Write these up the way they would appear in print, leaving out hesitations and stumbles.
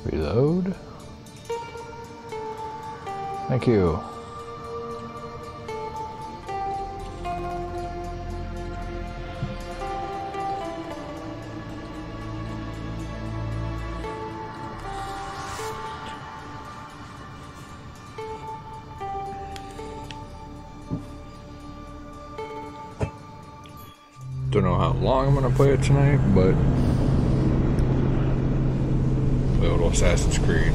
Reload. Thank you. Don't know how long I'm gonna play it tonight, but a little Assassin's Creed.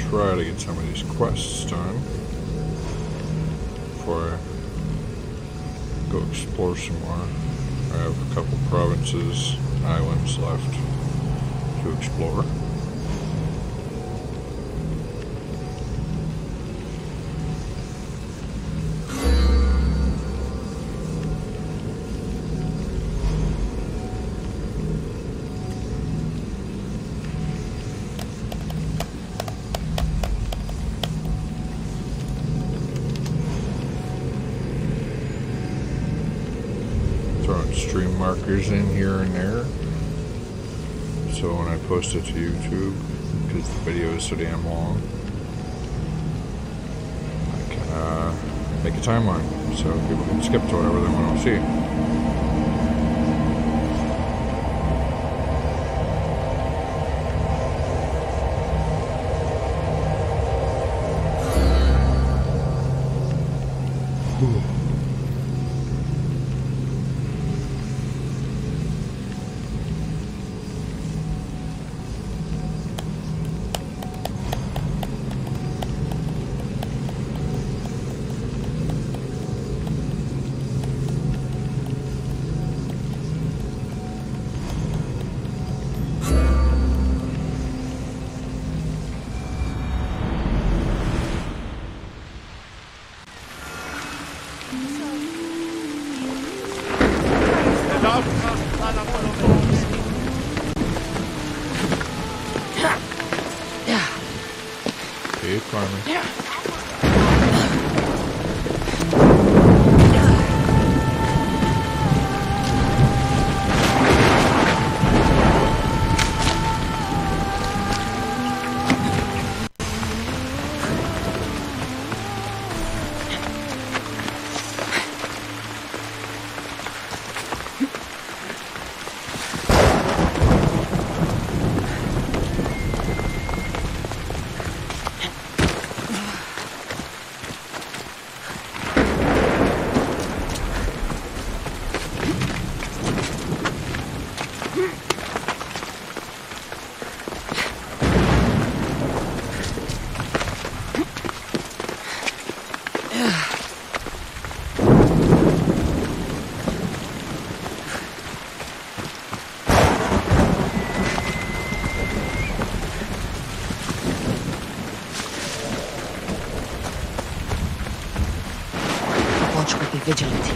Try to get some of these quests done before I go explore some more. I have a couple provinces, islands left to explore. Stream markers in here and there, so when I post it to YouTube, because the video is so damn long, I can make a timeline so people can skip to whatever they want to see. Vigilant here.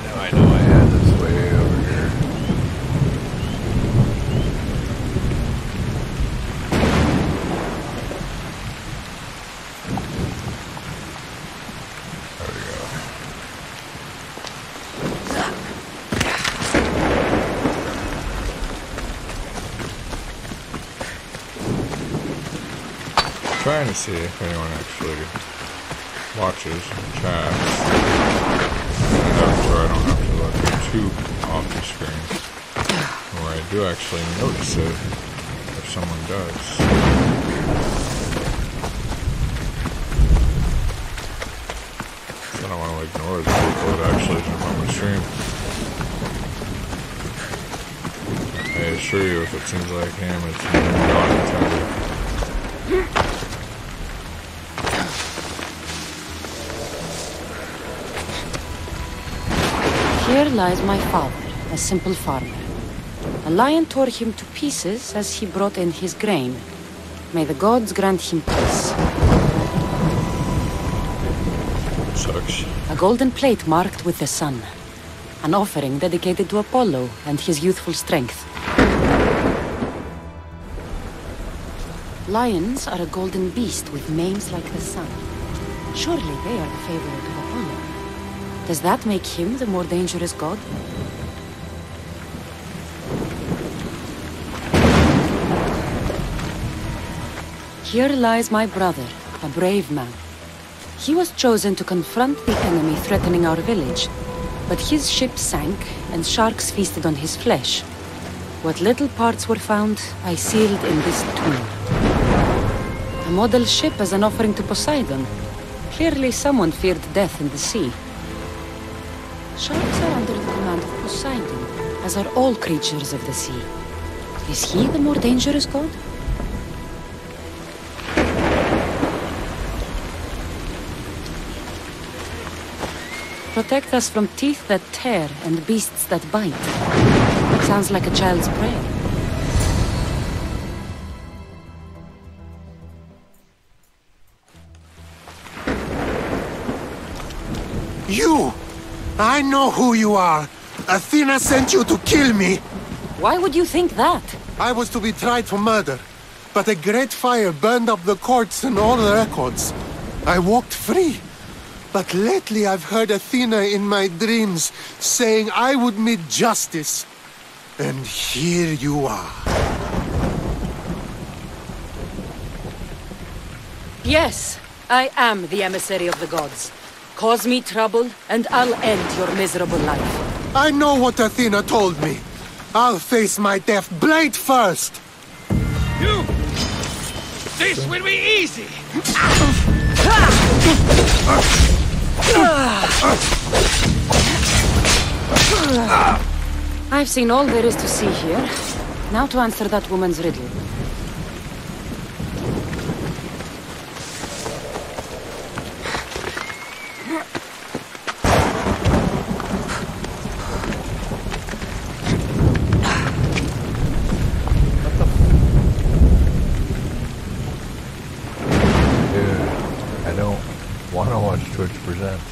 Now I know I had this way over here. Trying to see if anyone actually watches and chats. So I don't have to look too off the screen. Or I do actually notice it if someone does. I don't want to ignore the people that actually jump on my stream. I assure you, if it seems like him, it's not intended. Here lies my father, a simple farmer. A lion tore him to pieces as he brought in his grain. May the gods grant him peace. Sucks. A golden plate marked with the sun. An offering dedicated to Apollo and his youthful strength. Lions are a golden beast with manes like the sun. Surely they are the favorite of Apollo. Does that make him the more dangerous god? Here lies my brother, a brave man. He was chosen to confront the enemy threatening our village, but his ship sank and sharks feasted on his flesh. What little parts were found, I sealed in this tomb. A model ship as an offering to Poseidon. Clearly someone feared death in the sea. Sharks are under the command of Poseidon, as are all creatures of the sea. Is he the more dangerous god? Protect us from teeth that tear and beasts that bite. Sounds like a child's prayer. You! I know who you are! Athena sent you to kill me! Why would you think that? I was to be tried for murder, but a great fire burned up the courts and all the records. I walked free. But lately I've heard Athena in my dreams saying I would meet justice. And here you are. Yes, I am the emissary of the gods. Cause me trouble, and I'll end your miserable life. I know what Athena told me. I'll face my death blade first. You! This will be easy! I've seen all there is to see here. Now to answer that woman's riddle. Twitch presents.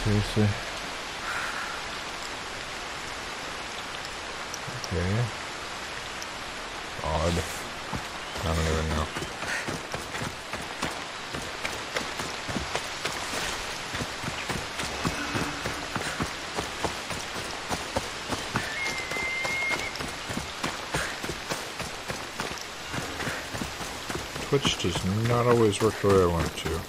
Seriously? Okay. Odd. I don't even know. Twitch does not always work the way I want it to.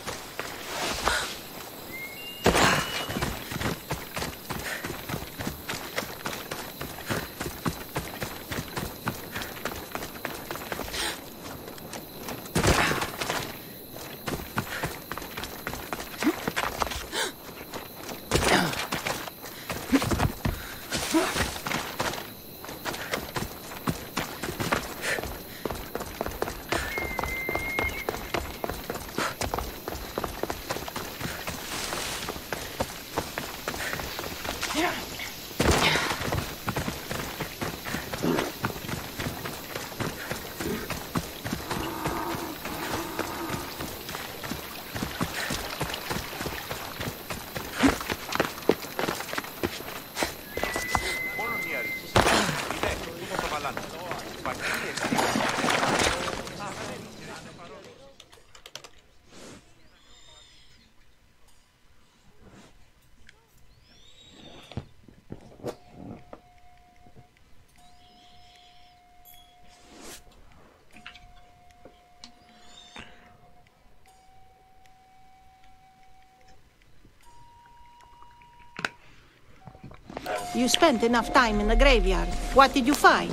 You spent enough time in the graveyard. What did you find?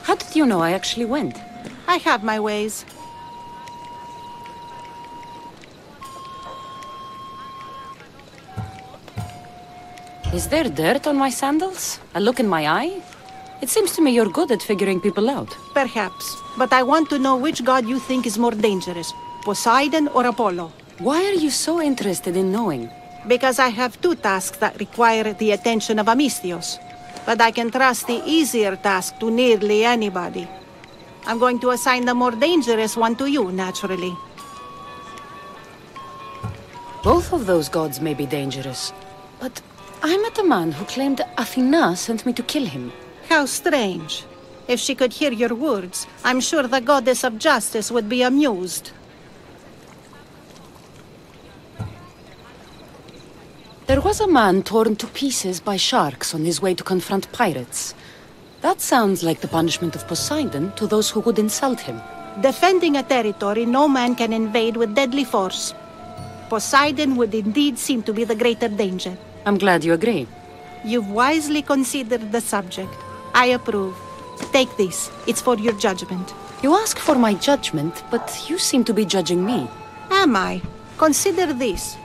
How did you know I actually went? I have my ways. Is there dirt on my sandals? A look in my eye? It seems to me you're good at figuring people out. Perhaps. But I want to know which god you think is more dangerous. Poseidon or Apollo? Why are you so interested in knowing? Because I have two tasks that require the attention of Amistios. But I can trust the easier task to nearly anybody. I'm going to assign the more dangerous one to you, naturally. Both of those gods may be dangerous. But I met a man who claimed Athena sent me to kill him. How strange. If she could hear your words, I'm sure the goddess of justice would be amused. There was a man torn to pieces by sharks on his way to confront pirates. That sounds like the punishment of Poseidon to those who would insult him. Defending a territory no man can invade with deadly force. Poseidon would indeed seem to be the greater danger. I'm glad you agree. You've wisely considered the subject. I approve. Take this. It's for your judgment. You ask for my judgment, but you seem to be judging me. Am I? Consider this.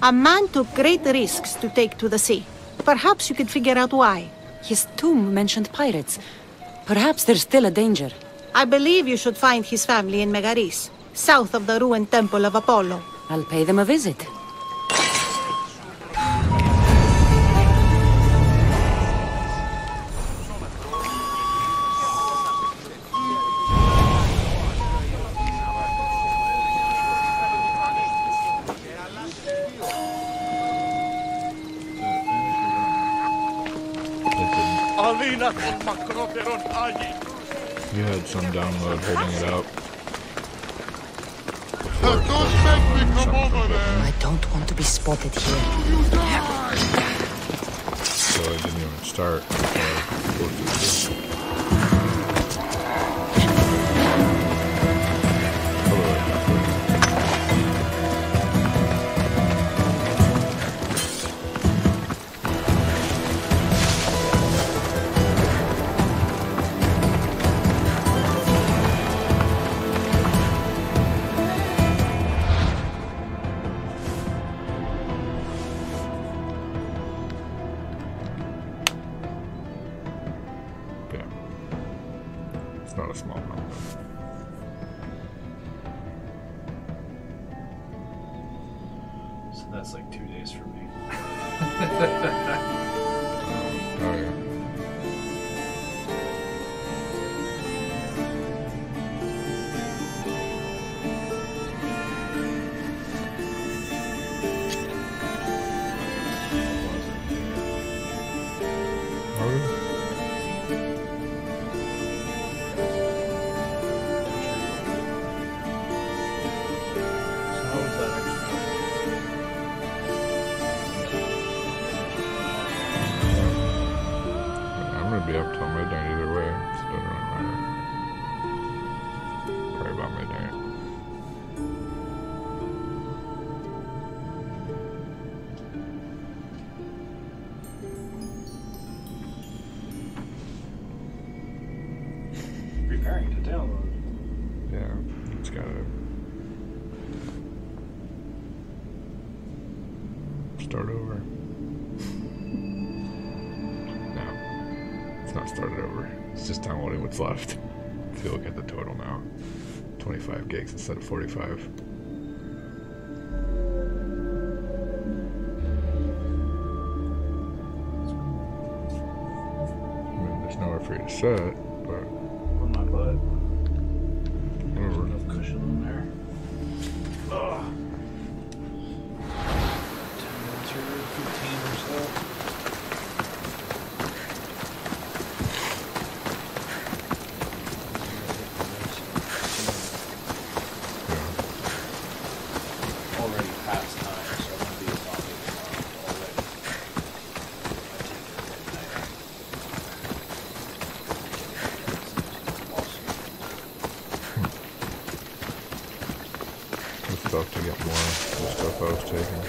A man took great risks to take to the sea. Perhaps you could figure out why. His tomb mentioned pirates. Perhaps there's still a danger. I believe you should find his family in Megaris, south of the ruined temple of Apollo. I'll pay them a visit. You had some download holding it up. Don't make me come over there! I don't want to be spotted here. So I didn't even start. Not a small number. So that's like 2 days for me. Oh yeah. Be up till midnight either way, so it doesn't really matter. Probably about midnight. Preparing to download. Yeah, it's gotta start over. Not started over. It's just downloading what's left. If you look at the total now, 25 gigs instead of 45. I mean, there's nowhere for you to set, but On my butt. whatever. Enough cushion in there. Ugh. 10 minutes or 15 or so. Stuff to get more of the stuff I was taking.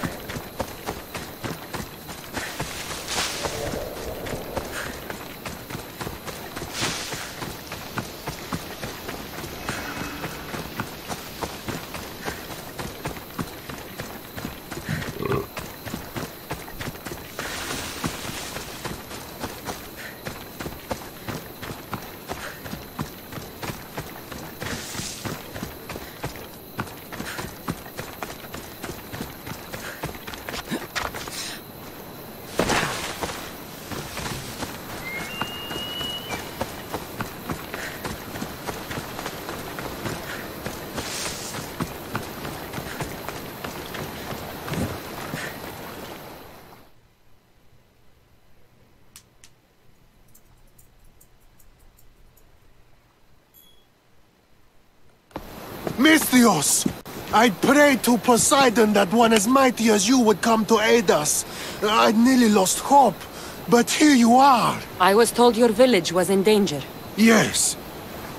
Misthios! I'd prayed to Poseidon that one as mighty as you would come to aid us. I'd nearly lost hope, but here you are. I was told your village was in danger. Yes.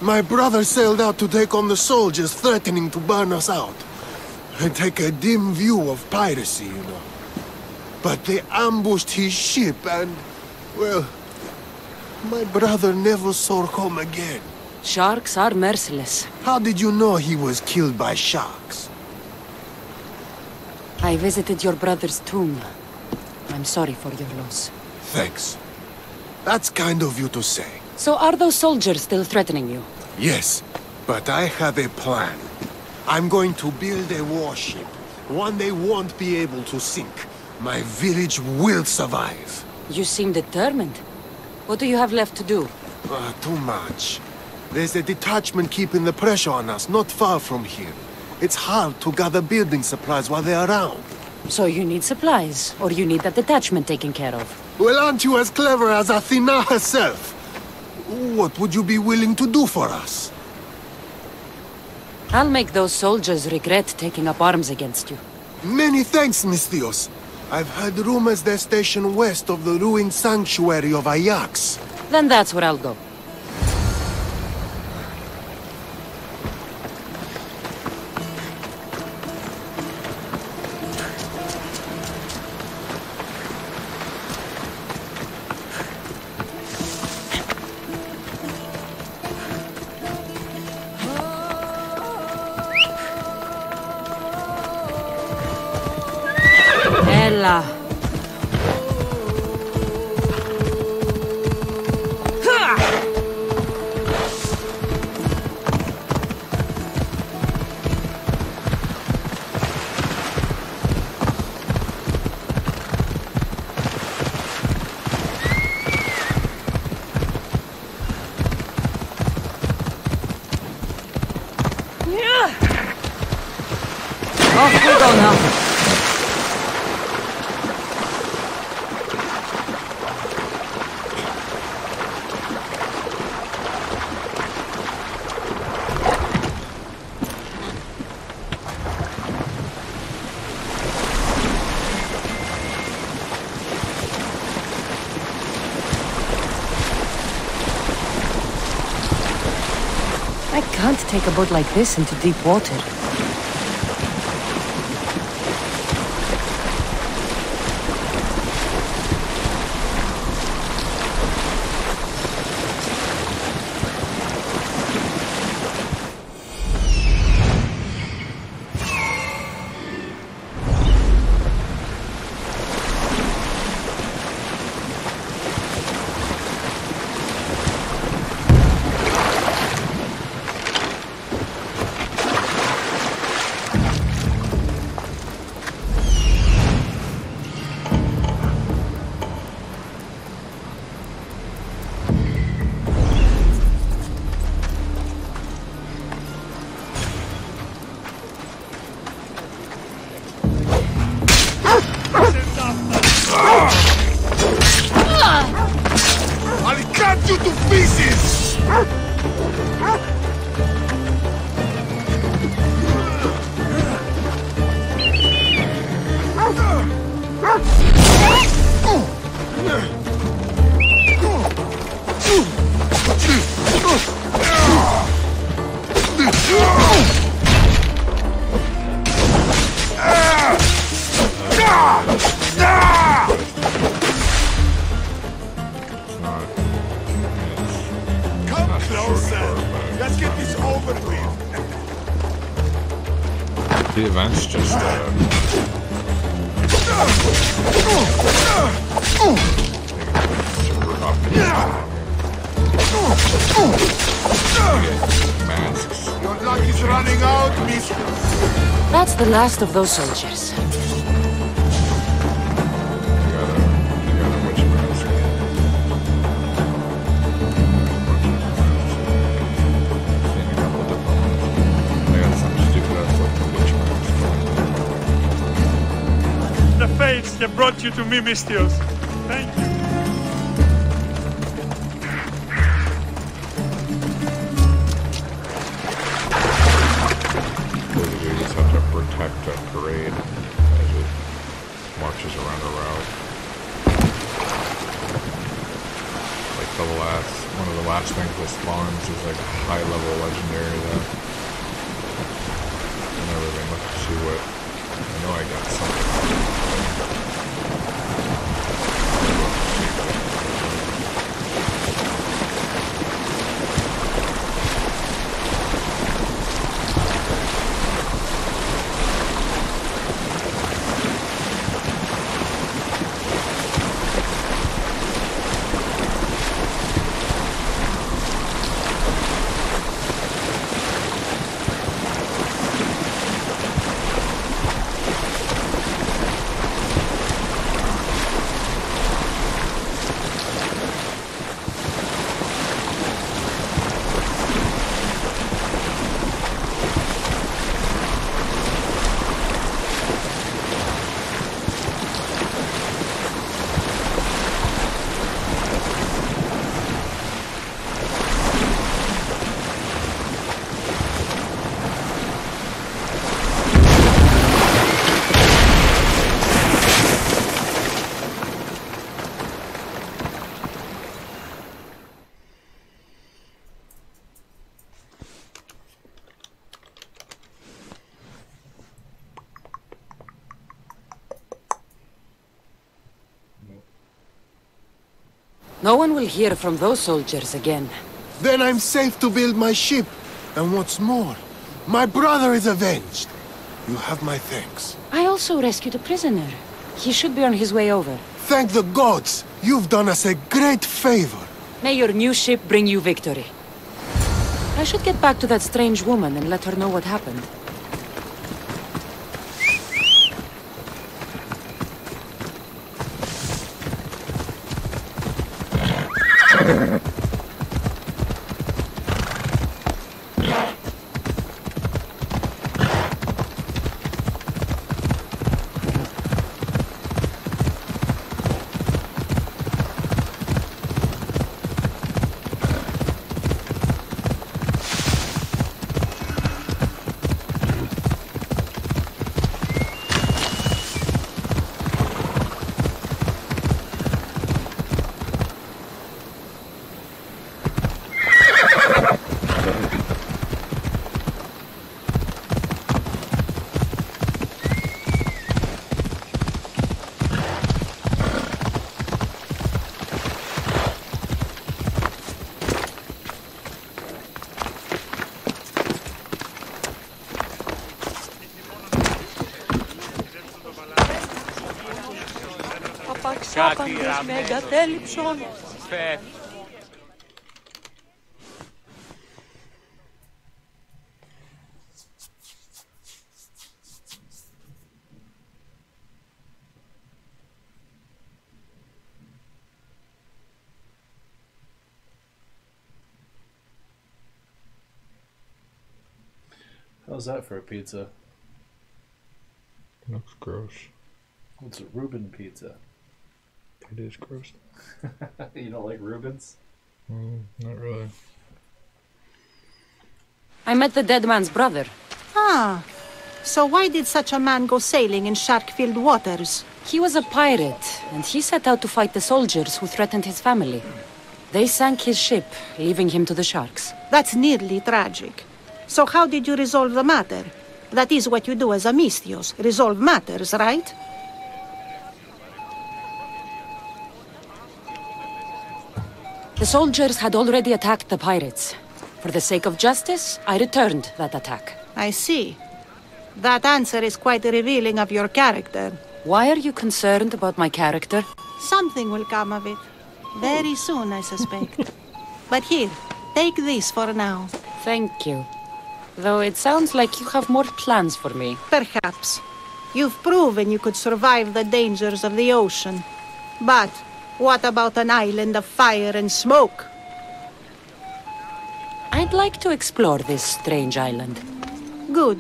My brother sailed out to take on the soldiers threatening to burn us out. I take a dim view of piracy, you know. But they ambushed his ship and, well, my brother never saw home again. Sharks are merciless. How did you know he was killed by sharks? I visited your brother's tomb. I'm sorry for your loss. Thanks. That's kind of you to say. So are those soldiers still threatening you? Yes, but I have a plan. I'm going to build a warship. One they won't be able to sink. My village will survive. You seem determined. What do you have left to do? Too much. There's a detachment keeping the pressure on us, not far from here. It's hard to gather building supplies while they're around. So you need supplies, or you need that detachment taken care of. Well, aren't you as clever as Athena herself? What would you be willing to do for us? I'll make those soldiers regret taking up arms against you. Many thanks, Misthios. I've heard rumors they're stationed west of the ruined sanctuary of Ajax. Then that's where I'll go. Ella. Off we go now. I can't take a boat like this into deep water. I'll cut you to pieces! Come closer. Let's get this over with. The event's just masks. Your luck is running out, miss. That's the last of those soldiers. I got a witch mask. Seen a couple of different ones. I got some stupid ass looking witch mask. The fates have brought you to me, Misthios. Thank you. protect a parade as it marches around a route. Like one of the last things that spawns is like a high-level legendary that I've never been looking to see what. I know I got something. No one will hear from those soldiers again. Then I'm safe to build my ship. And what's more, my brother is avenged. You have my thanks. I also rescued a prisoner. He should be on his way over. Thank the gods! You've done us a great favor. May your new ship bring you victory. I should get back to that strange woman and let her know what happened. Απαξάπαντες με εγκατέλειψον. How's that for a pizza? Looks gross. What's a Reuben pizza? It is gross. You don't like Reubens? Not really. I met the dead man's brother. Ah, so why did such a man go sailing in shark-filled waters? He was a pirate, and he set out to fight the soldiers who threatened his family. They sank his ship, leaving him to the sharks. That's nearly tragic. So how did you resolve the matter? That is what you do as a Misthios, resolve matters, right? The soldiers had already attacked the pirates. For the sake of justice, I returned that attack. I see. That answer is quite revealing of your character. Why are you concerned about my character? Something will come of it. Very soon, I suspect. But here, take this for now. Thank you. Though it sounds like you have more plans for me. Perhaps. You've proven you could survive the dangers of the ocean. But what about an island of fire and smoke? I'd like to explore this strange island. Good.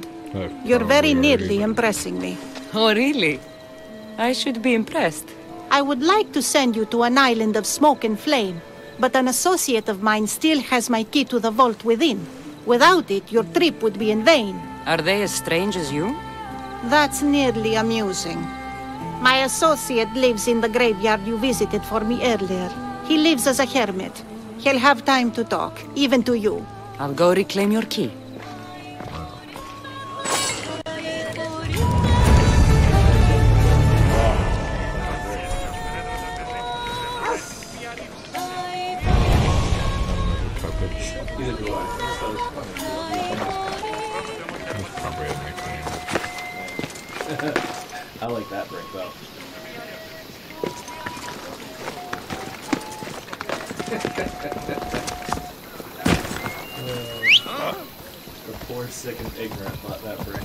You're very nearly impressing me. Oh, really? I should be impressed. I would like to send you to an island of smoke and flame, but an associate of mine still has my key to the vault within. Without it, your trip would be in vain. Are they as strange as you? That's nearly amusing. My associate lives in the graveyard you visited for me earlier. He lives as a hermit. He'll have time to talk, even to you. I'll go reclaim your key. He's a dwarf. He's probably a nickname. I like that brick though. The poor, sick, and ignorant bought that brick.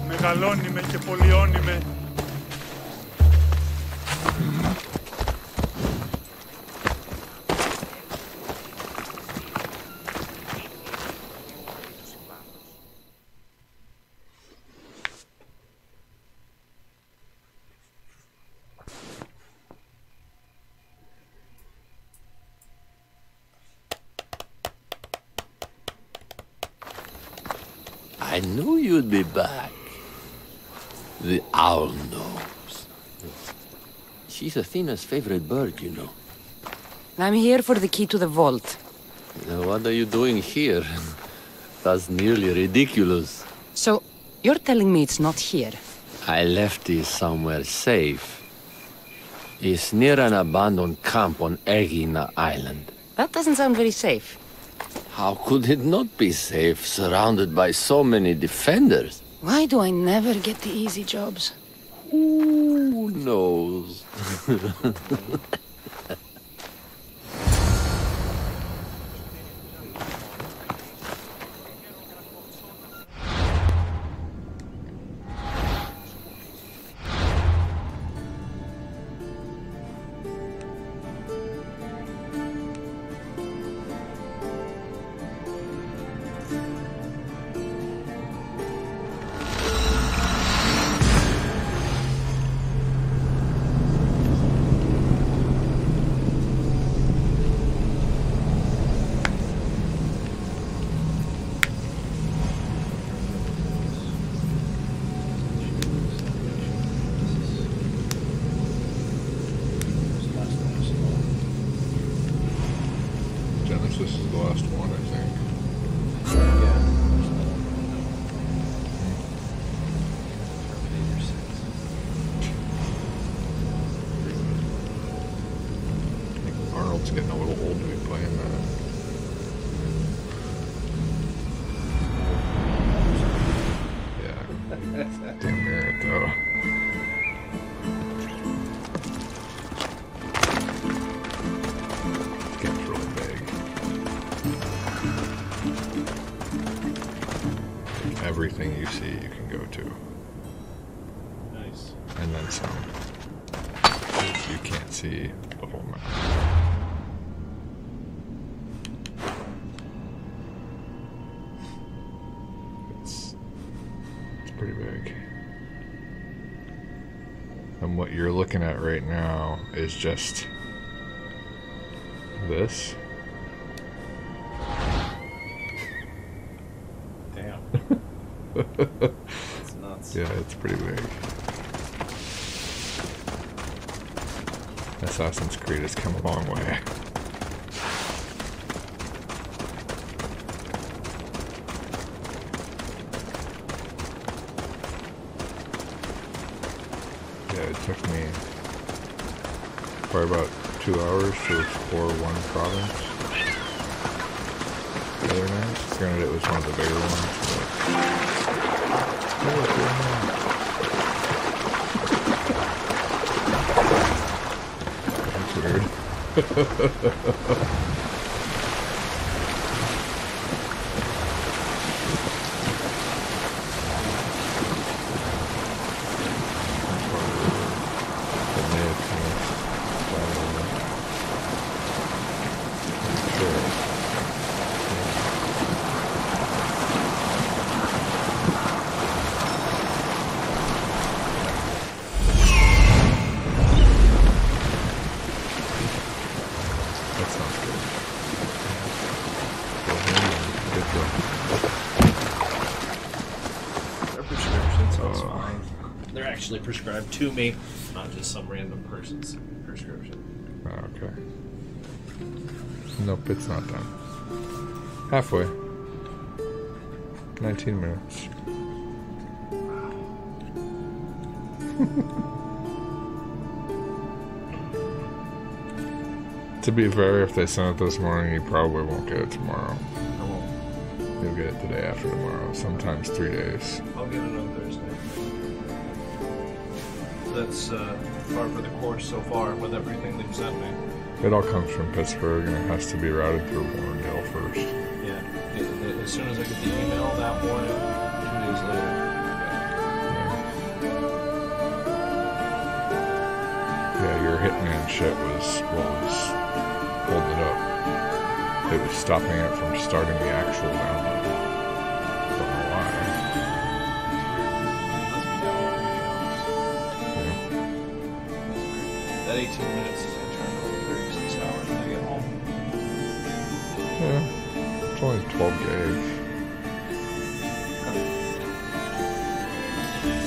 Μεγαλώνει και πολιώνει με. I knew you'd be back. The owl knows. She's Athena's favorite bird, you know. I'm here for the key to the vault. Now, what are you doing here? That's nearly ridiculous. So, you're telling me it's not here? I left it somewhere safe. It's near an abandoned camp on Aegina Island. That doesn't sound very safe. How could it not be safe, surrounded by so many defenders? Why do I never get the easy jobs? Who knows? This is the last one, I think. I think Arnold's getting a little old to be playing that. Yeah. Damn near it, though. Everything you see, you can go to. Nice. And then some. You can't see the whole map. And what you're looking at right now is just this. Damn. That's nuts. Yeah, it's pretty big. Assassin's Creed has come a long way. Yeah, it took me probably about 2 hours to explore one province the other night. Granted, it was one of the bigger ones, but... That's weird. Prescribed to me, not just some random person's prescription. Okay. Nope, it's not done. Halfway. 19 minutes. To be fair, if they send it this morning, you probably won't get it tomorrow. I won't. You'll get it the day after tomorrow, sometimes 3 days. I'll get it on Thursday. That's par for the course so far with everything they've sent me. It all comes from Pittsburgh and it has to be routed through Warrendale first. Yeah. As soon as I get the email that morning, 2 days later. Yeah, your hitman shit was what was holding it up. It was stopping it from starting the actual download. Don't know why. That 18 minutes is going to turn to like 36 hours when I get home. Yeah, it's only 12 gigs.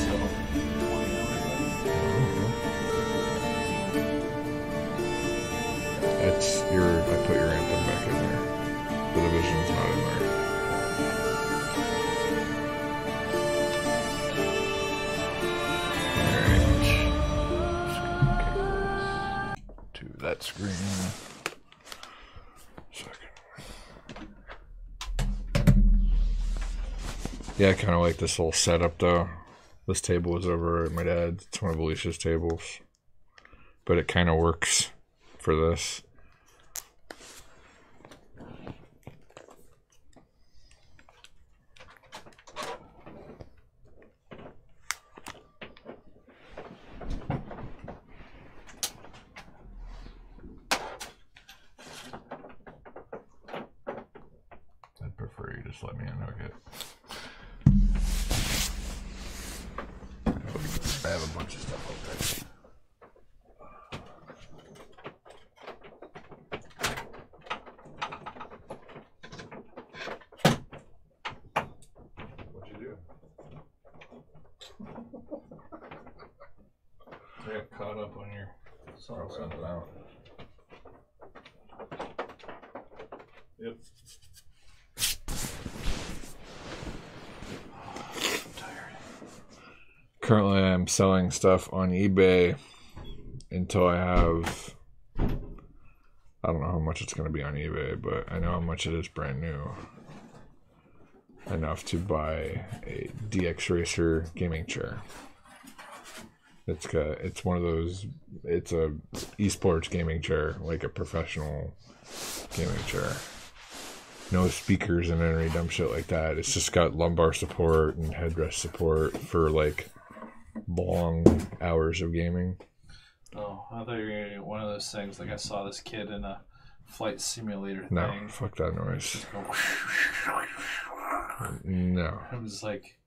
So, 20 hours. It's I put your anthem back in there. The division's not in there. That screen. Second. Yeah, I kind of like this whole setup though. This table is over at my dad's. It's one of Alicia's tables. But it kind of works for this. Just let me unhook it. I have a bunch of stuff up there. What'd you do? I got caught up on your Throw something out. Yep. Currently, I'm selling stuff on eBay until I have, I don't know how much it's going to be on eBay, but I know how much it is brand new. Enough to buy a DX Racer gaming chair. It's one of those, it's a esports gaming chair, like a professional gaming chair. No speakers and any dumb shit like that. It's just got lumbar support and headrest support for like long hours of gaming. Oh, I thought you were gonna get one of those things. Like I saw this kid in a flight simulator thing. No, fuck that noise. No. I was like,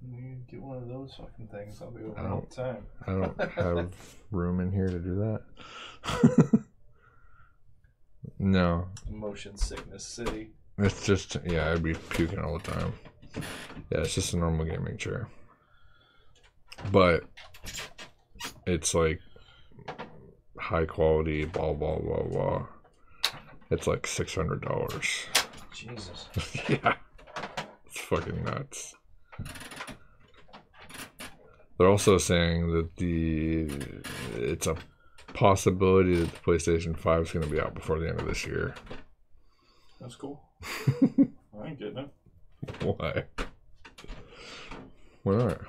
You get one of those fucking things, I'll be over all the time. I don't have room in here to do that. No. Motion sickness city. It's just, yeah, I'd be puking all the time. Yeah, it's just a normal gaming chair. But it's like high quality, blah, blah, blah, blah. It's like $600. Jesus. Yeah. It's fucking nuts. They're also saying that it's a possibility that the PlayStation 5 is going to be out before the end of this year. That's cool. I ain't getting it. Why? Why not?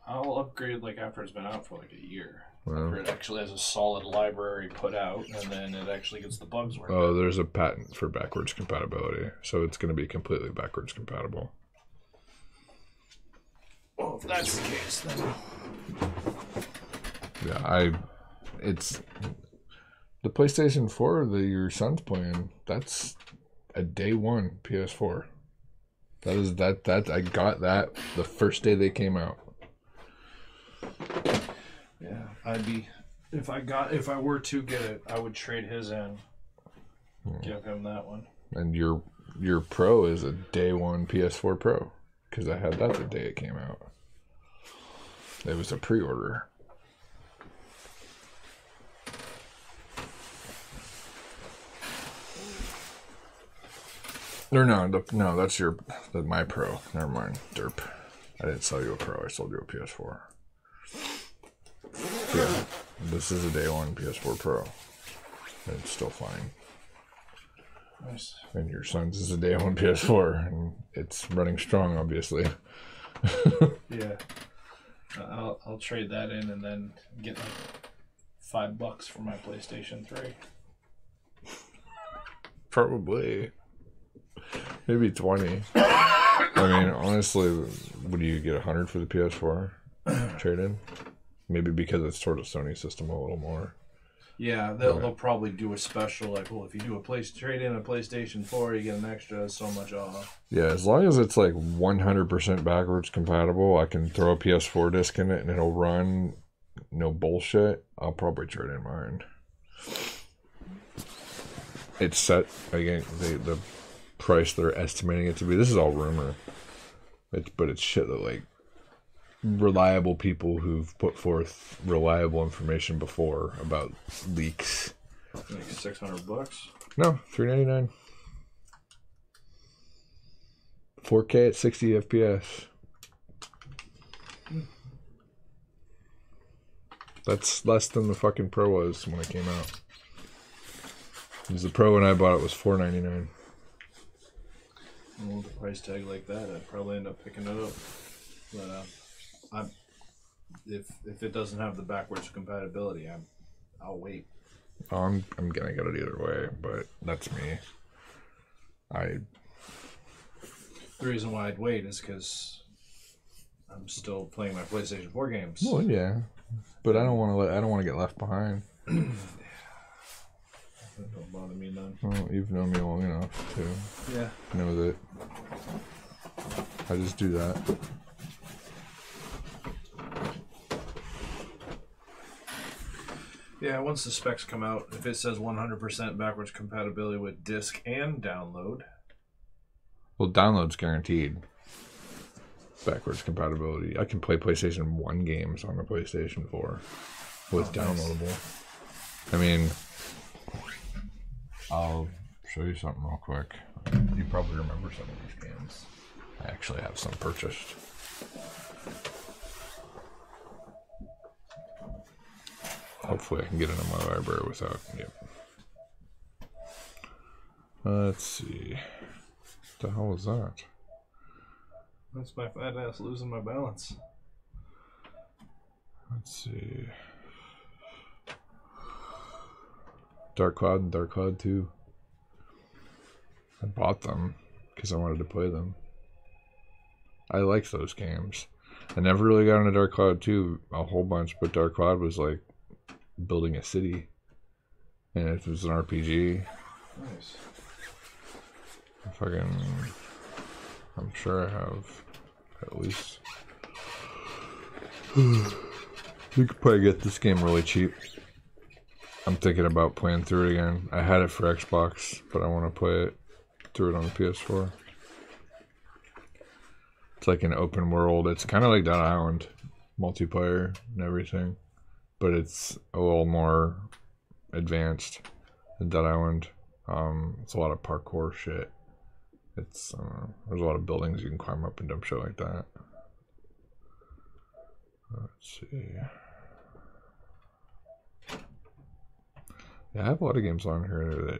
I'll upgrade like after it's been out for like a year. Well, After it actually has a solid library put out, and then it actually gets the bugs worked out. Oh, there's a patent for backwards compatibility, so it's going to be completely backwards compatible. Well, if that's the case, then Yeah, it's the PlayStation 4 that your son's playing. That's a day one PS4. That I got that the first day they came out. yeah, I'd be if I were to get it, I would trade his in, give him that one. And your Pro is a day one PS4 Pro because I had that the day it came out. It was a pre-order. Or no, that's my Pro. Never mind, derp. I didn't sell you a Pro. I sold you a PS4. Yeah, this is a day one PS4 Pro. And it's still fine. Nice. And your son's is a day one PS4, and it's running strong, obviously. Yeah. I'll trade that in and then get like $5 for my PlayStation 3. Probably. Maybe 20. I mean, honestly, what do you get, 100 for the PS4 trade-in? Maybe because it's sort of Sony system a little more. Yeah, they'll probably do a special like, well, if you do trade in a PlayStation 4, you get an extra so much off. Yeah, as long as it's like 100% backwards compatible, I can throw a PS4 disc in it and it'll run. No bullshit. I'll probably trade in mine. It's set again. The price they're estimating it to be. This is all rumor. But it's shit that like reliable people who've put forth reliable information before about leaks. Like $600. No, $399. 4K at 60 FPS. That's less than the fucking Pro was when it came out. Because the Pro when I bought it was $499. Well, with a price tag like that, I'd probably end up picking it up. But if it doesn't have the backwards compatibility, I'll wait. Oh, I'm gonna get it either way, but that's me. The reason why I'd wait is because I'm still playing my PlayStation 4 games. Well, yeah, but I don't want to get left behind. That don't bother me none. Well, you've known me long enough to know that I just do that. Yeah, once the specs come out, if it says 100% backwards compatibility with disc and download. Well, download's guaranteed. Backwards compatibility. I can play PlayStation 1 games on the PlayStation 4 with downloadable. Nice. I mean, I'll show you something real quick. You probably remember some of these games. I actually have some purchased. Hopefully I can get it in my library without, let's see. What the hell was that? That's my fat ass losing my balance. Let's see. Dark Cloud and Dark Cloud 2. I bought them because I wanted to play them. I like those games. I never really got into Dark Cloud 2 a whole bunch, but Dark Cloud was like building a city. And it was an RPG. Nice. I'm sure I have at least. You could probably get this game really cheap. I'm thinking about playing through it again. I had it for Xbox, but I want to play it through it on the PS4. It's like an open world. It's kind of like Dead Island, multiplayer and everything, but it's a little more advanced than Dead Island. It's a lot of parkour shit. It's there's a lot of buildings you can climb up and dumb shit like that. Let's see. Yeah, I have a lot of games on here that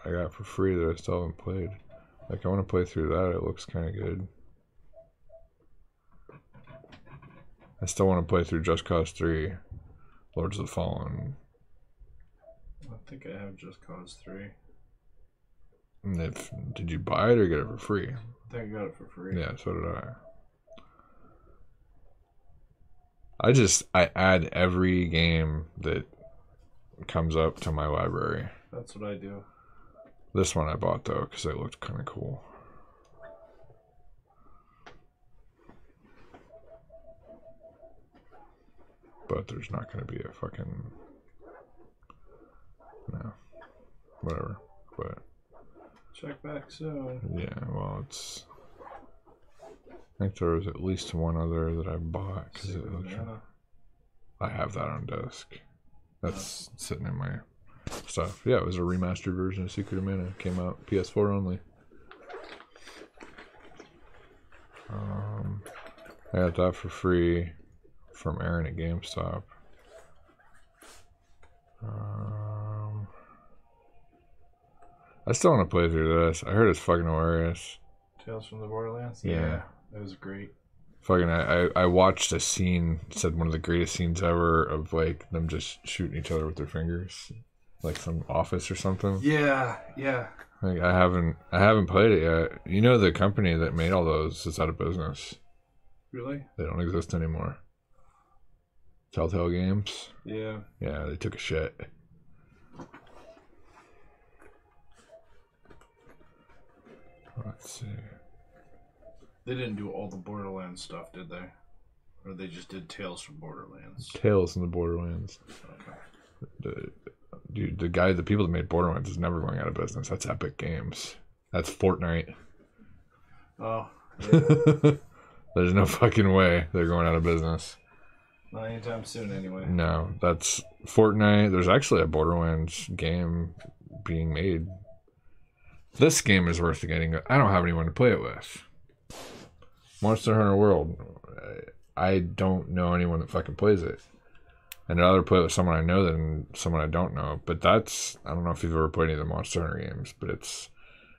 I got for free that I still haven't played. Like, I want to play through that. It looks kind of good. I still want to play through Just Cause 3, Lords of the Fallen. I think I have Just Cause 3. And did you buy it or get it for free? I think I got it for free. Yeah, so did I. I add every game that comes up to my library. That's what I do. This one I bought though because it looked kind of cool. But there's not going to be a fucking... No. Whatever. But... Check back soon. Yeah, well, it's... I think there was at least one other that I bought. Cause it looks... I have that on disc. That's sitting in my stuff. Yeah, it was a remastered version of Secret of Mana. Came out PS4 only. I got that for free from Aaron at GameStop. I still want to play through this. I heard it's fucking hilarious. Tales from the Borderlands? Yeah. It was great. Fucking, I watched a scene, said one of the greatest scenes ever of like them just shooting each other with their fingers. Like some Office or something. Yeah, yeah. Like I haven't played it yet. You know the company that made all those is out of business. Really? They don't exist anymore. Telltale Games. Yeah. Yeah, they took a shit. Let's see. They didn't do all the Borderlands stuff, did they? Or they just did Tales from Borderlands? Tales from the Borderlands. Okay. The people that made Borderlands is never going out of business. That's Epic Games. That's Fortnite. Oh. Yeah. There's no fucking way they're going out of business. Not anytime soon, anyway. No, that's Fortnite. There's actually a Borderlands game being made. This game is worth getting. I don't have anyone to play it with. Monster Hunter World. I don't know anyone that fucking plays it. And I'd rather play it with someone I know than someone I don't know. But that's... I don't know if you've ever played any of the Monster Hunter games, but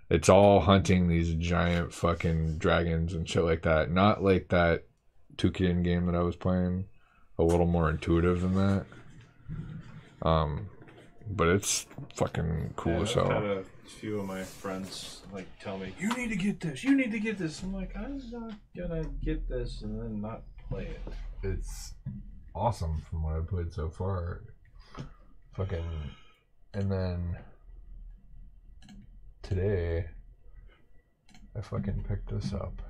it's all hunting these giant fucking dragons and shit like that. Not like that Toucan game that I was playing. A little more intuitive than that. But it's fucking cool as hell. I've had a few of my friends like tell me, you need to get this, you need to get this. I'm like, I'm not gonna get this and then not play it. It's awesome from what I've played so far. Fucking... And then... Today... I fucking picked this up.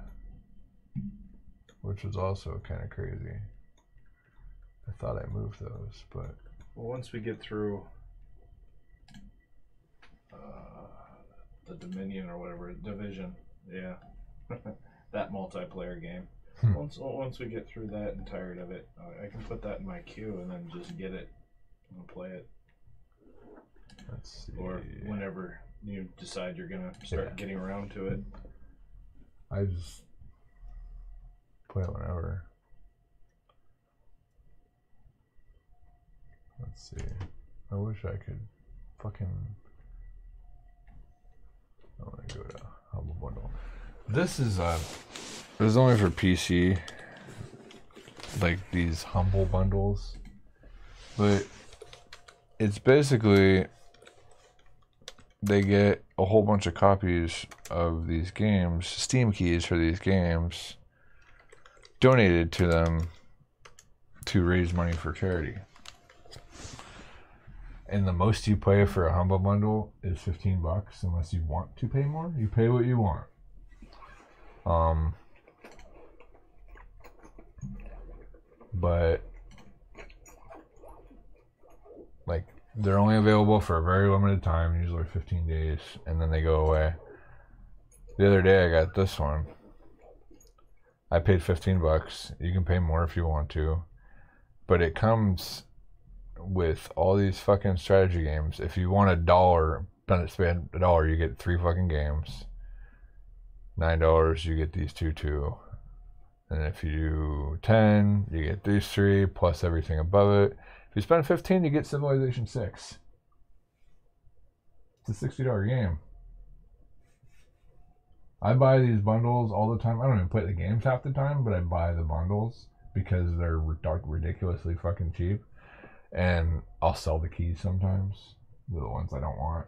Which was also kind of crazy. I thought I moved those, but... Well, once we get through... the Dominion or whatever, Division, yeah. That multiplayer game. Once we get through that and tired of it, I can put that in my queue and then just get it and play it. Let's see. Or whenever you decide you're gonna start getting around to it. I just play it whenever. Let's see. I wish I could fucking... I want to go to Humble Bundle. This is only for PC. Like these Humble Bundles. But it's basically they get a whole bunch of copies of these games, Steam keys for these games, donated to them to raise money for charity. And the most you pay for a Humble Bundle is $15 unless you want to pay more. You pay what you want. but like they're only available for a very limited time, usually 15 days, and then they go away. The other day I got this one. I paid $15. You can pay more if you want to, but it comes with all these fucking strategy games. If you want $1, spend $1, you get 3 fucking games. $9, you get these two too. And if you do 10, you get these 3 plus everything above it. If you spend 15, you get Civilization 6. It's a $60 game. I buy these bundles all the time. I don't even play the games half the time, but I buy the bundles because they're ridiculously fucking cheap. And I'll sell the keys sometimes, the ones I don't want.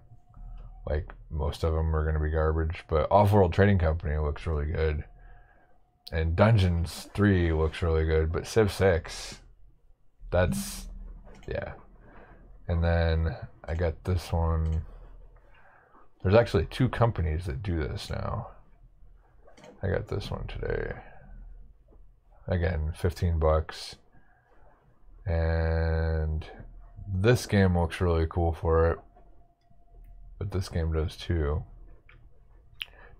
Like, most of them are going to be garbage, but Off-World Trading Company looks really good. And Dungeons 3 looks really good, but Civ 6, that's, yeah. And then I got this one. There's actually 2 companies that do this now. I got this one today. Again, $15. And this game looks really cool for it. But this game does too.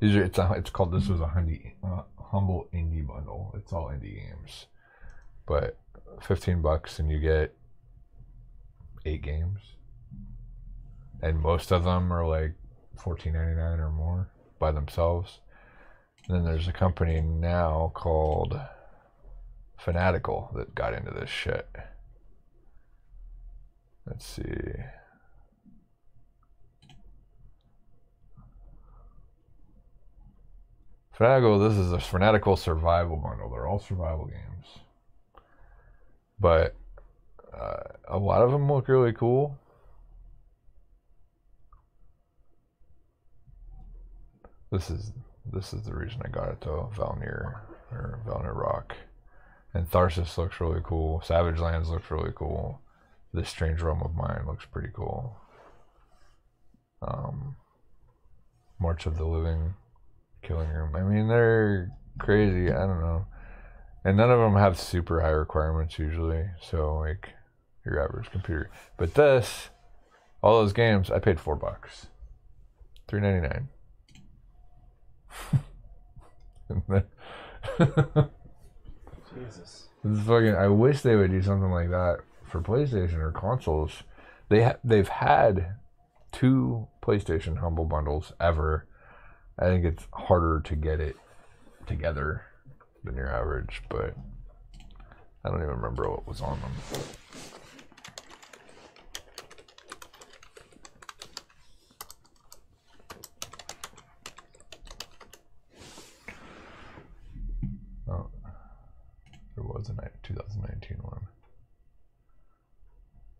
It's called, this was a humble indie bundle. It's all indie games. But $15 and you get 8 games. And most of them are like $14.99 or more by themselves. And then there's a company now called Fanatical that got into this shit. Let's see. Fanatical, this is a Fanatical survival bundle. They're all survival games. But a lot of them look really cool. This is the reason I got it though. Valnir Rock. And Tharsis looks really cool. Savage Lands looks really cool. This Strange Realm of Mine looks pretty cool. March of the Living, Killing Room. I mean, they're crazy. I don't know. And none of them have super high requirements usually. So, like, your average computer. But this, all those games, I paid $4. $3.99. Jesus. This is fucking, I wish they would do something like that for PlayStation or consoles. They've had 2 PlayStation Humble Bundles ever. I think it's harder to get it together than your average, but I don't even remember what was on them. Oh, there was a 2019 one.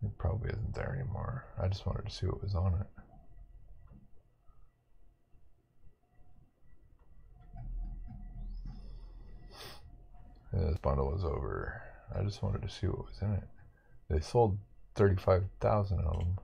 It probably isn't there anymore. I just wanted to see what was on it. Yeah, this bundle is over. I just wanted to see what was in it. They sold 35,000 of them.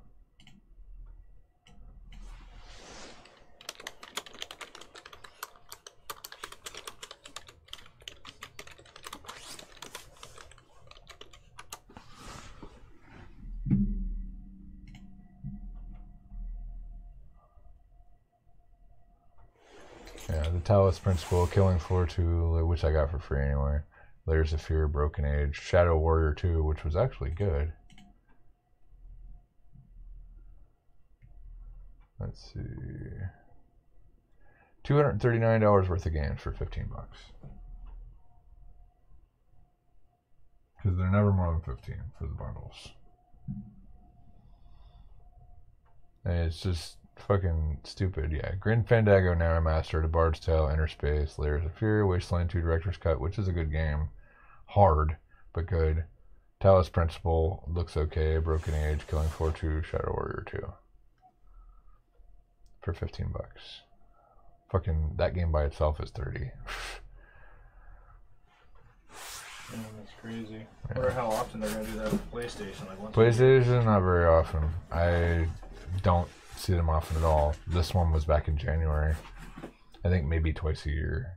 Yeah, the Talos Principle, Killing Floor 2, which I got for free anyway. Layers of Fear, Broken Age, Shadow Warrior 2, which was actually good. Let's see. $239 worth of games for $15. Because they're never more than 15 for the bundles. And it's just fucking stupid. Yeah, Grim Fandango, Narrow Master, The Bard's Tale, Inner Space, Layers of Fear, Wasteland 2 Director's Cut, which is a good game. Hard, but good. Talos Principle looks okay. Broken Age, Killing Floor 2, Shadow Warrior 2. For $15. Fucking, that game by itself is 30. Yeah, that's crazy. I wonder how often they're going to do that with PlayStation. Like once PlayStation, not very often. I don't see them often at all. This one was back in January. I think maybe twice a year.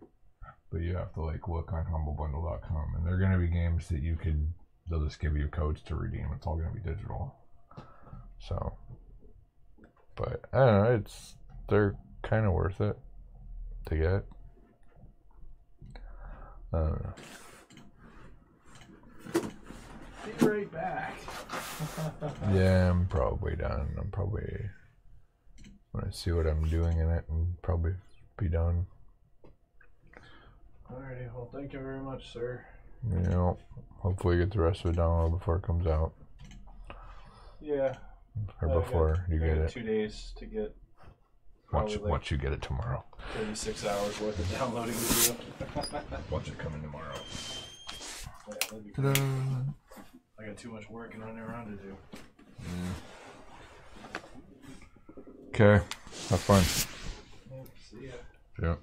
but you have to like look on humblebundle.com, and they're gonna be games that they'll just give you codes to redeem. It's all gonna be digital. So, but I don't know. They're kind of worth it to get. I don't know. Be right back. Yeah, I'm probably done. I'm probably gonna see what I'm doing in it and probably be done. Alrighty, well, thank you very much, sir. You know, hopefully get the rest of it downloaded before it comes out. Yeah. Or before you get it. 2 days to get. Once you get it tomorrow. 36 hours worth of downloading to do. Once it comes in tomorrow. Yeah, that'd be great. I got too much work and running around to do. Okay, have fun. Yep, see ya. Yeah.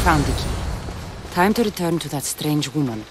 Found the key. Time to return to that strange woman.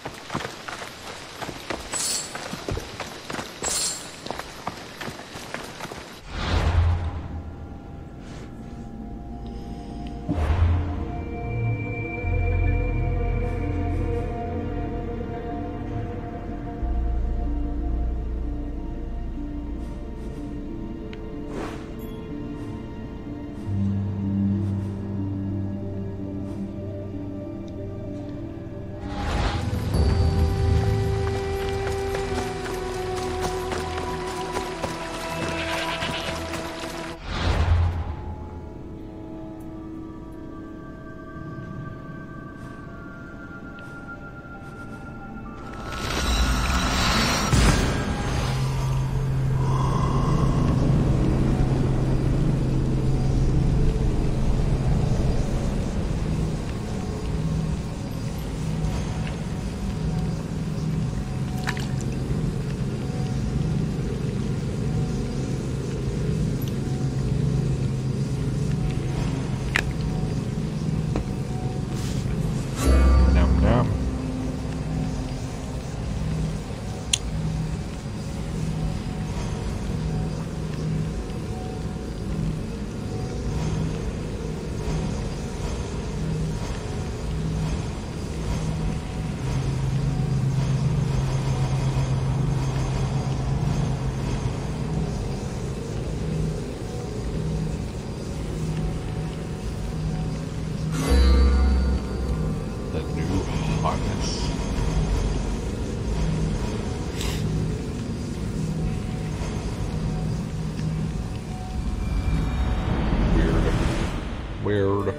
Weird.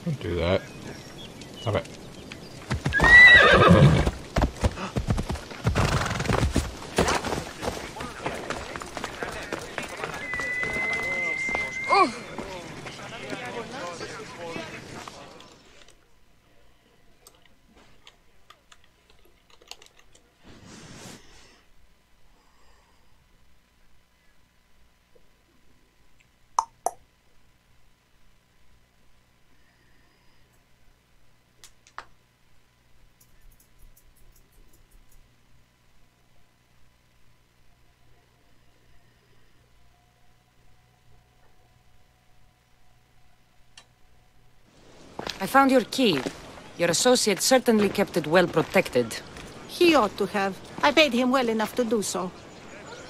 Don't do that. Stop it. I found your key. Your associate certainly kept it well protected. He ought to have. I paid him well enough to do so.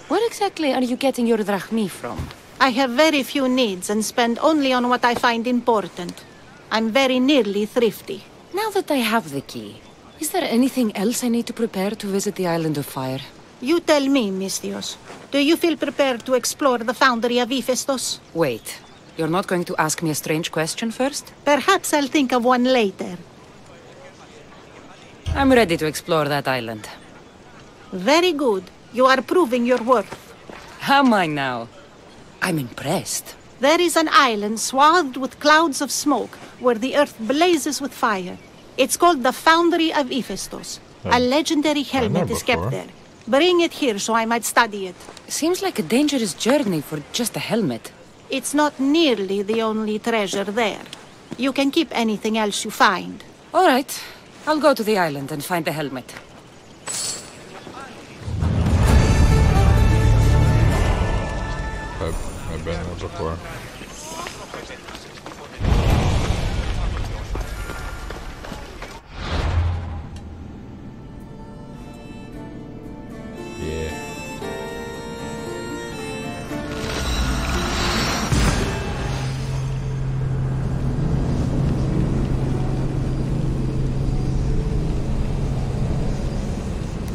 Where exactly are you getting your drachmi from? I have very few needs and spend only on what I find important. I'm very nearly thrifty. Now that I have the key, is there anything else I need to prepare to visit the Island of Fire? You tell me, Misthios. Do you feel prepared to explore the foundry of Hephaestus? Wait, you're not going to ask me a strange question first? Perhaps I'll think of one later. I'm ready to explore that island. Very good. You are proving your worth. Am I now? I'm impressed. There is an island swathed with clouds of smoke, where the earth blazes with fire. It's called the Foundry of Hephaestus. A legendary helmet is kept there. Bring it here so I might study it. Seems like a dangerous journey for just a helmet. It's not nearly the only treasure there. You can keep anything else you find. All right. I'll go to the island and find the helmet. I've been there before. Yeah.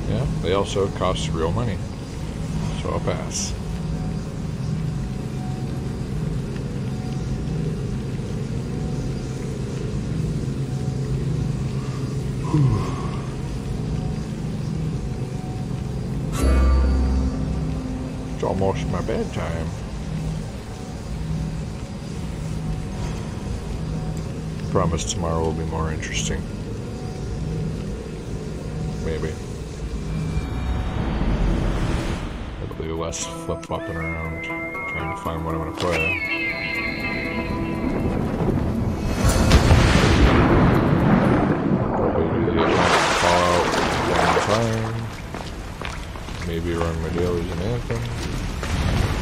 Yeah, they also cost real money, so I'll pass. It's almost my bedtime. Promise tomorrow will be more interesting. Maybe. It'll be less flip-flopping around, trying to find what I'm gonna play. Time. Maybe run my dailies in Anthem.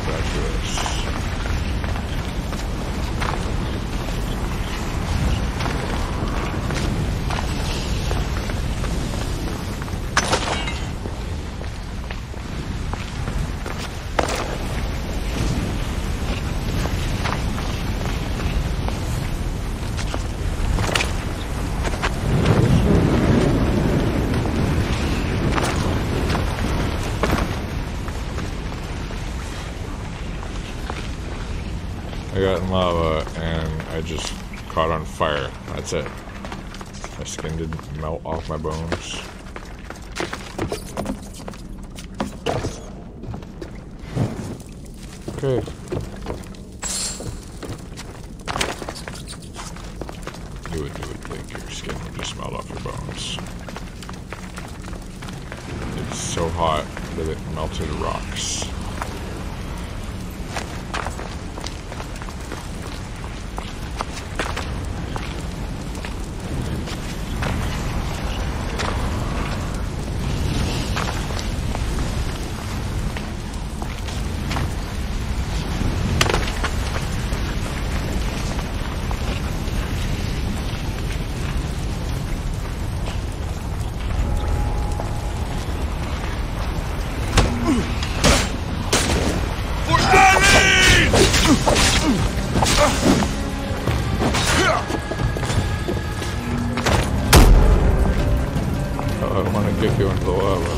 Back to this. I got in lava and I just caught on fire. That's it. My skin didn't melt off my bones. Okay. You would think your skin would just melt off your bones. It's so hot that it melted rocks. I don't want to kick you into the lava.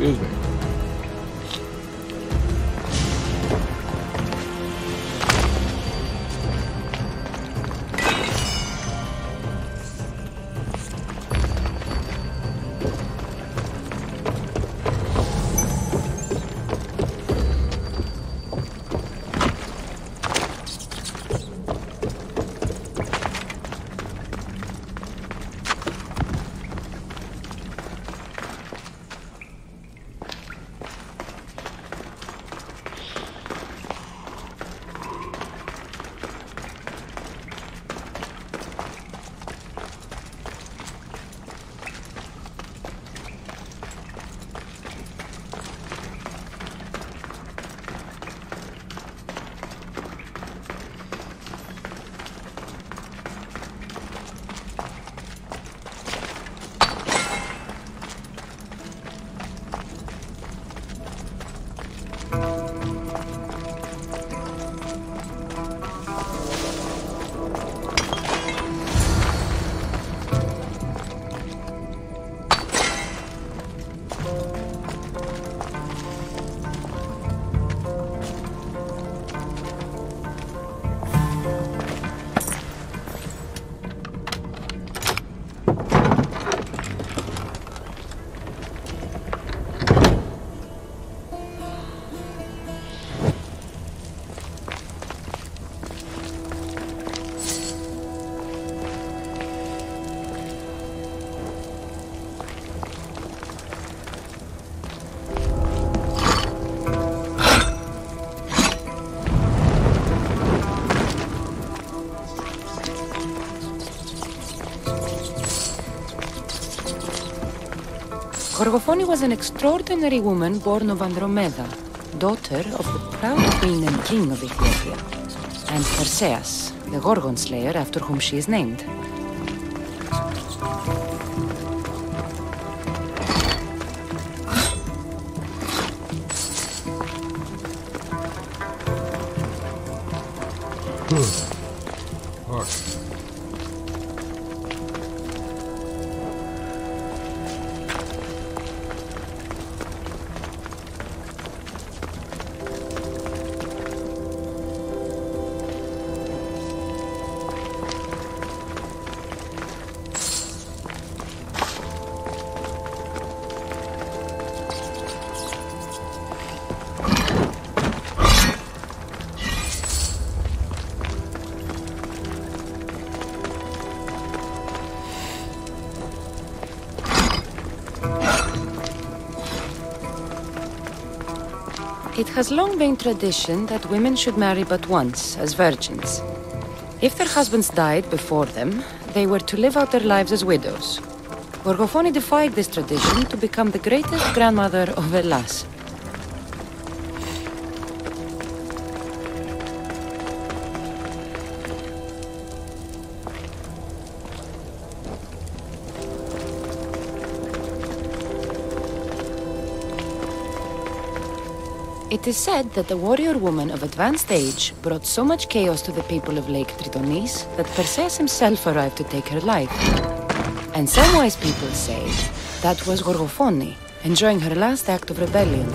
Excuse me. Gorgophone was an extraordinary woman born of Andromeda, daughter of the proud queen and king of Ethiopia, and Perseus, the Gorgon slayer after whom she is named. It has long been tradition that women should marry but once, as virgins. If their husbands died before them, they were to live out their lives as widows. Gorgophone defied this tradition to become the greatest grandmother of Hellas. It is said that the warrior woman of advanced age brought so much chaos to the people of Lake Tritonis that Perseus himself arrived to take her life. And some wise people say that was Gorgophone, enjoying her last act of rebellion.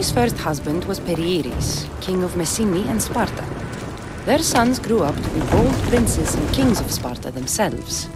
Athene's first husband was Perieres, king of Messene and Sparta. Their sons grew up to be bold princes and kings of Sparta themselves.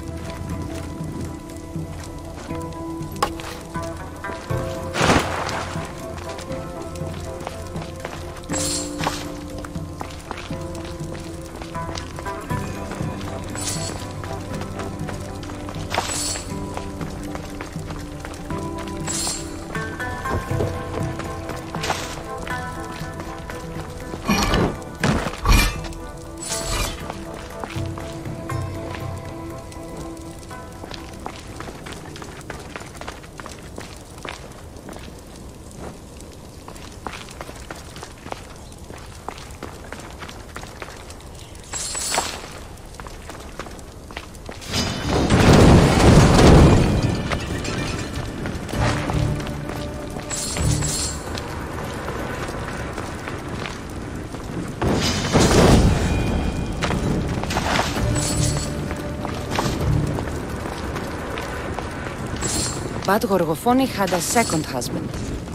But Gorgophone had a second husband,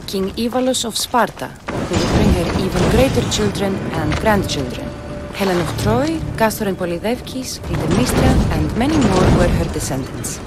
King Ivalos of Sparta, who would bring her even greater children and grandchildren. Helen of Troy, Castor and Polydevkis, Clytemnestra, and many more were her descendants.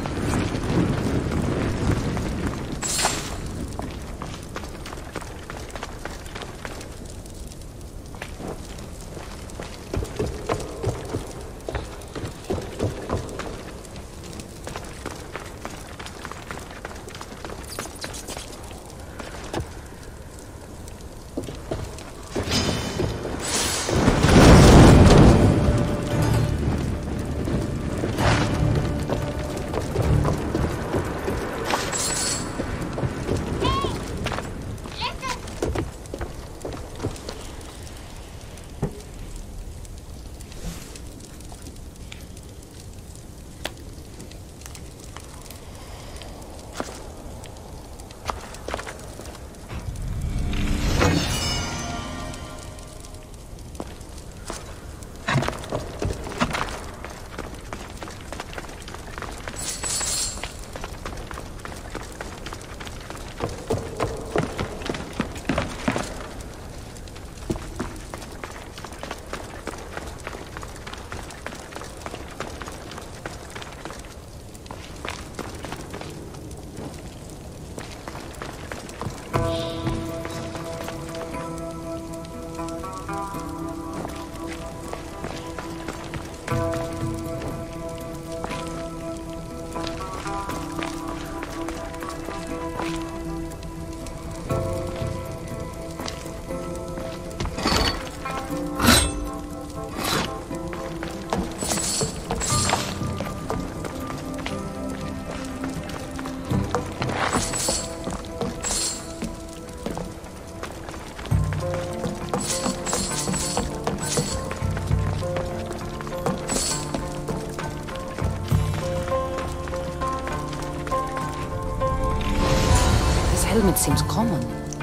Helmet seems common,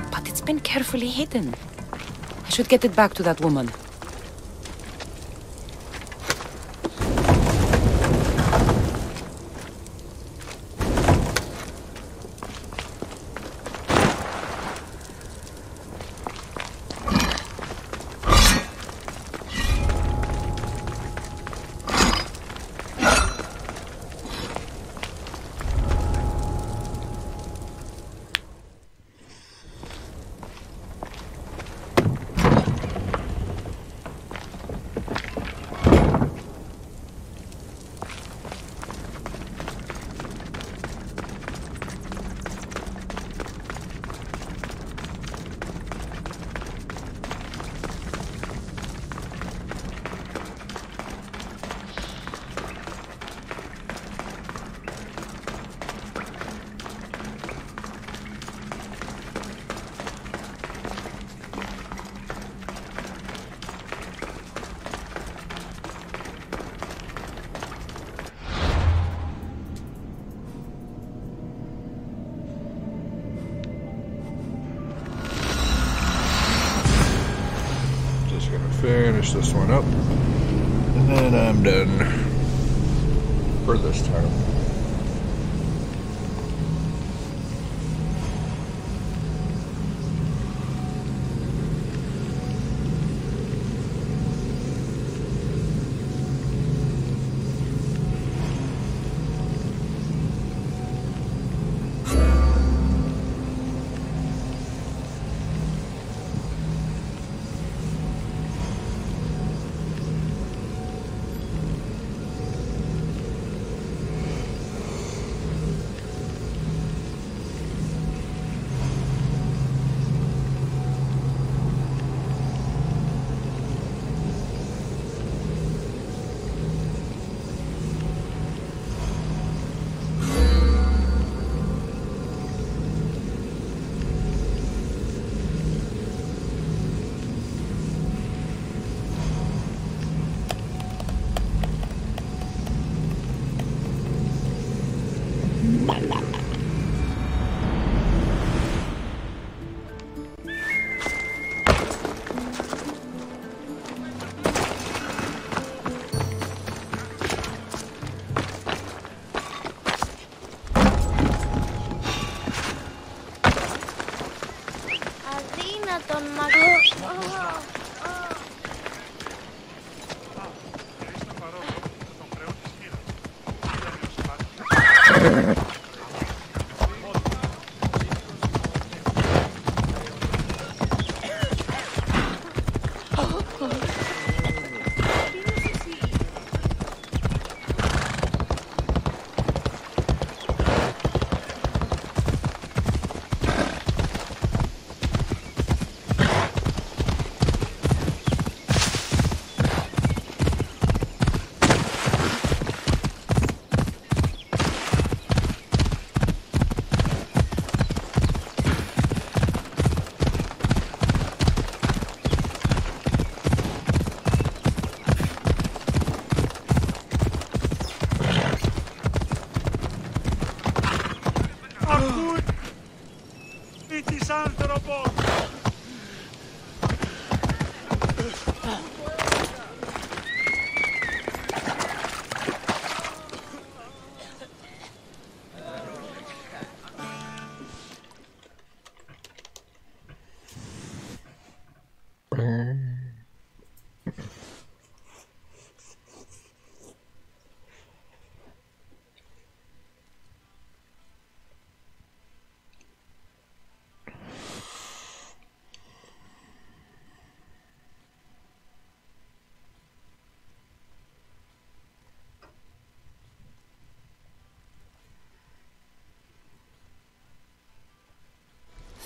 but it's been carefully hidden. I should get it back to that woman. Finish this one up, and then I'm done for this time.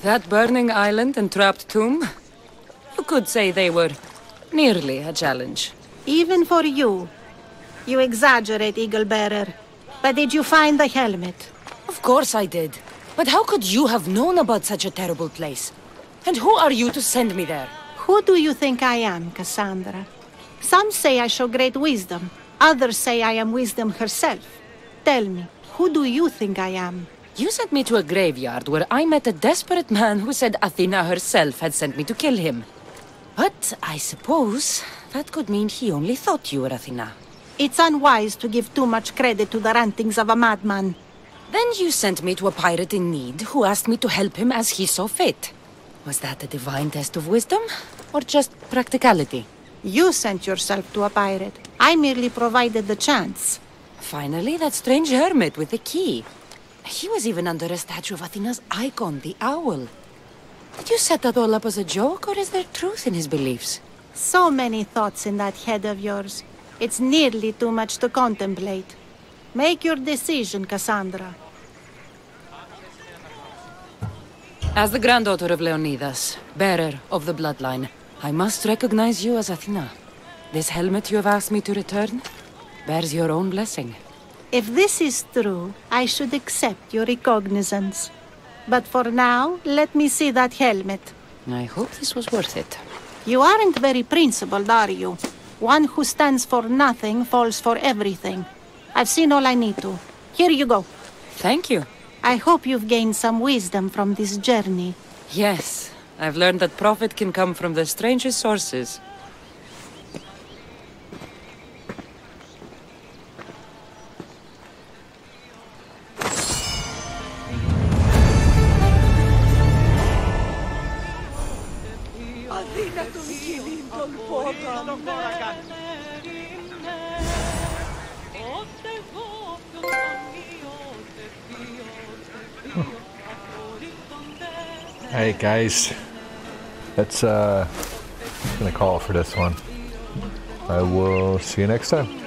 That burning island and trapped tomb? You could say they were nearly a challenge. Even for you. You exaggerate, Eagle Bearer. But did you find the helmet? Of course I did. But how could you have known about such a terrible place? And who are you to send me there? Who do you think I am, Cassandra? Some say I show great wisdom. Others say I am wisdom herself. Tell me, who do you think I am? You sent me to a graveyard where I met a desperate man who said Athena herself had sent me to kill him. But I suppose that could mean he only thought you were Athena. It's unwise to give too much credit to the rantings of a madman. Then you sent me to a pirate in need who asked me to help him as he saw fit. Was that a divine test of wisdom, or just practicality? You sent yourself to a pirate. I merely provided the chance. Finally, that strange hermit with the key. He was even under a statue of Athena's icon, the owl. Did you set that all up as a joke, or is there truth in his beliefs? So many thoughts in that head of yours. It's nearly too much to contemplate. Make your decision, Cassandra. As the granddaughter of Leonidas, bearer of the bloodline, I must recognize you as Athena. This helmet you have asked me to return bears your own blessing. If this is true, I should accept your recognizance. But for now, let me see that helmet. I hope this was worth it. You aren't very principled, are you? One who stands for nothing falls for everything. I've seen all I need to. Here you go. Thank you. I hope you've gained some wisdom from this journey. Yes, I've learned that profit can come from the strangest sources. Alright guys, that's gonna call it for this one. I will see you next time.